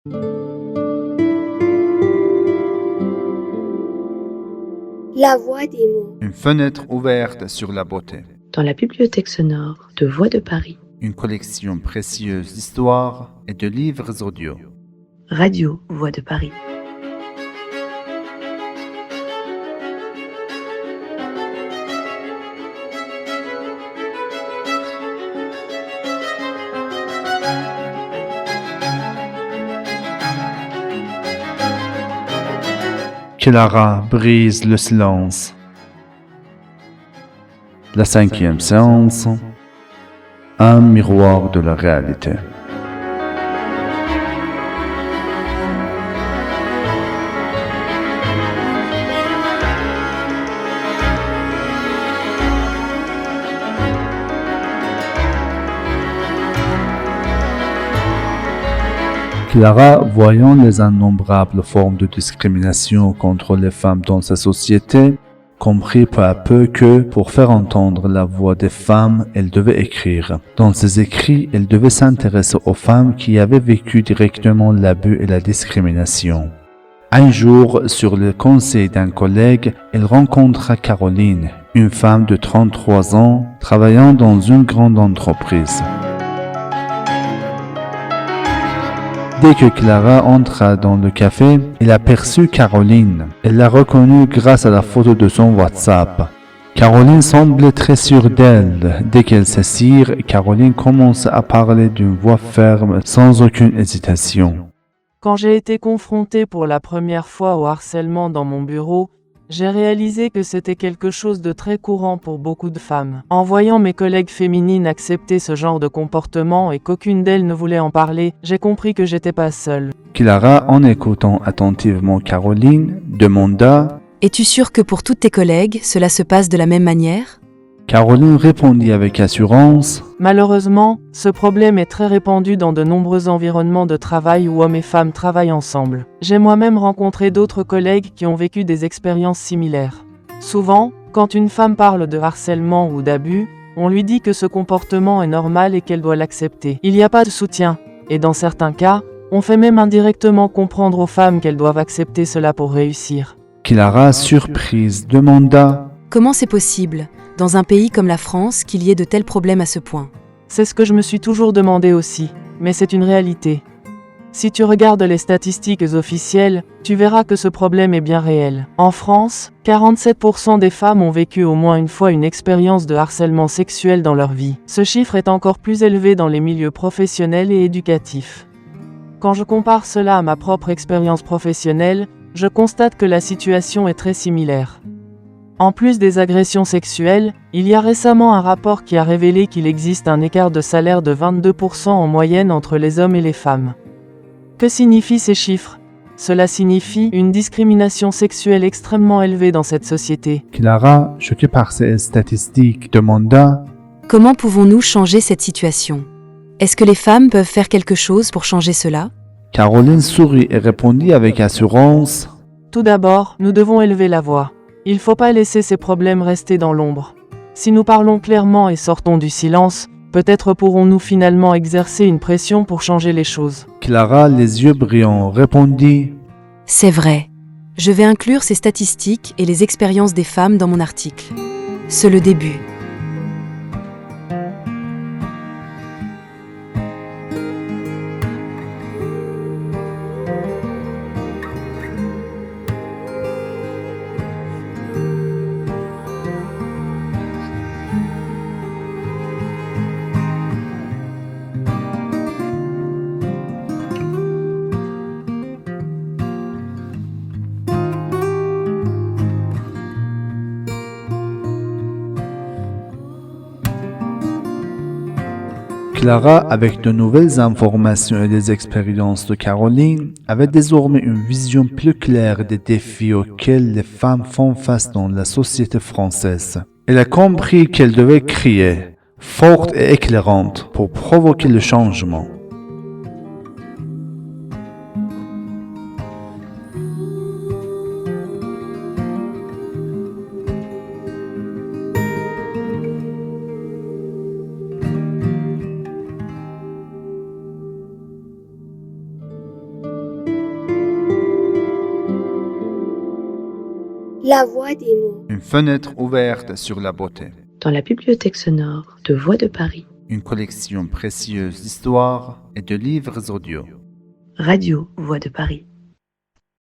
La voix des mots. Une fenêtre ouverte sur la beauté. Dans la bibliothèque sonore de Voix de Paris. Une collection précieuse d'histoires et de livres audio. Radio Voix de Paris. Clara brise le silence. La 5e séance. Un miroir de la réalité. Clara, voyant les innombrables formes de discrimination contre les femmes dans sa société, comprit peu à peu que, pour faire entendre la voix des femmes, elle devait écrire. Dans ses écrits, elle devait s'intéresser aux femmes qui avaient vécu directement l'abus et la discrimination. Un jour, sur le conseil d'un collègue, elle rencontra Caroline, une femme de 33 ans, travaillant dans une grande entreprise. Dès que Clara entra dans le café, elle aperçut Caroline. Elle la reconnut grâce à la photo de son WhatsApp. Caroline semblait très sûre d'elle. Dès qu'elle s'assirent, Caroline commença à parler d'une voix ferme, sans aucune hésitation. Quand j'ai été confrontée pour la première fois au harcèlement dans mon bureau, j'ai réalisé que c'était quelque chose de très courant pour beaucoup de femmes. En voyant mes collègues féminines accepter ce genre de comportement et qu'aucune d'elles ne voulait en parler, j'ai compris que j'étais pas seule. Clara, en écoutant attentivement Caroline, demanda « Es-tu sûre que pour toutes tes collègues, cela se passe de la même manière ?» Caroline répondit avec assurance « Malheureusement, ce problème est très répandu dans de nombreux environnements de travail où hommes et femmes travaillent ensemble. J'ai moi-même rencontré d'autres collègues qui ont vécu des expériences similaires. Souvent, quand une femme parle de harcèlement ou d'abus, on lui dit que ce comportement est normal et qu'elle doit l'accepter. Il n'y a pas de soutien, et dans certains cas, on fait même indirectement comprendre aux femmes qu'elles doivent accepter cela pour réussir. » Clara, surprise, demanda « Comment c'est possible, dans un pays comme la France, qu'il y ait de tels problèmes à ce point ?» C'est ce que je me suis toujours demandé aussi, mais c'est une réalité. Si tu regardes les statistiques officielles, tu verras que ce problème est bien réel. En France, 47% des femmes ont vécu au moins une fois une expérience de harcèlement sexuel dans leur vie. Ce chiffre est encore plus élevé dans les milieux professionnels et éducatifs. Quand je compare cela à ma propre expérience professionnelle, je constate que la situation est très similaire. En plus des agressions sexuelles, il y a récemment un rapport qui a révélé qu'il existe un écart de salaire de 22% en moyenne entre les hommes et les femmes. Que signifient ces chiffres ? Cela signifie une discrimination sexuelle extrêmement élevée dans cette société. Clara, choquée par ces statistiques, demanda « Comment pouvons-nous changer cette situation ? Est-ce que les femmes peuvent faire quelque chose pour changer cela ?» Caroline sourit et répondit avec assurance « Tout d'abord, nous devons élever la voix. Il ne faut pas laisser ces problèmes rester dans l'ombre. Si nous parlons clairement et sortons du silence, peut-être pourrons-nous finalement exercer une pression pour changer les choses. » Clara, les yeux brillants, répondit « C'est vrai. Je vais inclure ces statistiques et les expériences des femmes dans mon article. C'est le début. » Clara, avec de nouvelles informations et des expériences de Caroline, avait désormais une vision plus claire des défis auxquels les femmes font face dans la société française. Elle a compris qu'elle devait crier, forte et éclairante, pour provoquer le changement. La voix des mots. Une fenêtre ouverte sur la beauté. Dans la bibliothèque sonore de Voix de Paris. Une collection précieuse d'histoires et de livres audio. Radio Voix de Paris.